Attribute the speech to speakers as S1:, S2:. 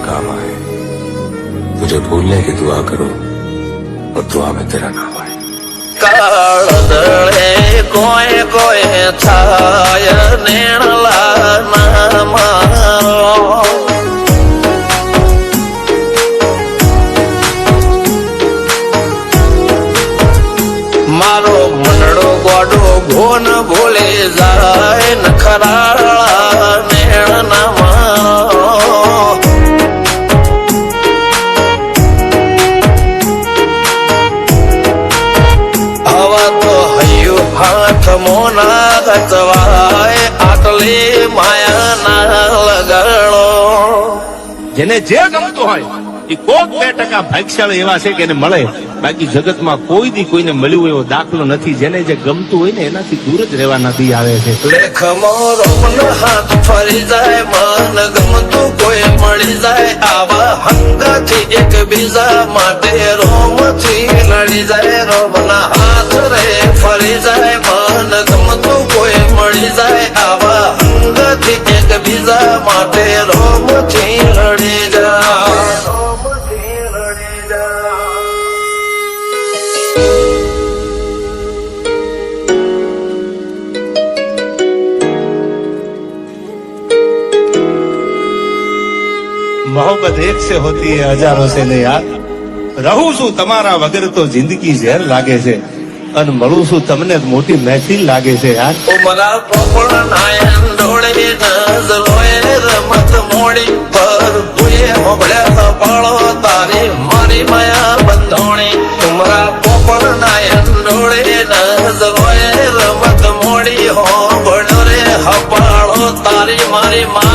S1: काम आए। तुझे भूलने की दुआ करो और दुआ में तेरा नाम आए।
S2: કાળદળે કોઈ કોઈ થાય નેણલા ના મારો મારો મનડો ગોડો ભોન ભૂલે જાય નખરાળા નેણ ના મારો હાથ મોના ગતવાય આટલી માયા ના લગાડો
S3: જેને જે ગમતું હોય એ કોક 2% ભાગ્યશાળી એવા છે કે એને મળે, બાકી જગતમાં કોઈ દી કોઈને મળ્યું એવો દાખલો નથી. જેને જે ગમતું હોય ને એનાથી દૂર જ રહેવાના દી આવે છે.
S2: લેખમો રોમન હાથ ફરી જાય, મન ગમતું કોઈ મળી જાય, આવા હંગથી એકબીજા માટે રોમથી લડી જાય. રોમના હાથ રે ફરી જાય, મન ગમતું કોઈ મળી જાય, આવા હંગથી એકબીજા માટે રોમથી લડી જાય.
S3: मोहब्बत एक से होती है हजारों से नहीं यार. રહું છું તમારા વગર તો જિંદગી ઝેર લાગે છે, અને મળું છું તમને મોટી મહેફિલ લાગે છે યાર.
S2: ઉમરા પોપળ નાયન ડોળે નજરોએ રમત મોડી પર ભૂએ મોગળ્યા પાળો તારી મારી માયા બંધોણી. ઉમરા પોપળ નાયન ડોળે નજરોએ રમત મોડી હો બળો રે હપાળો તારી મારી મા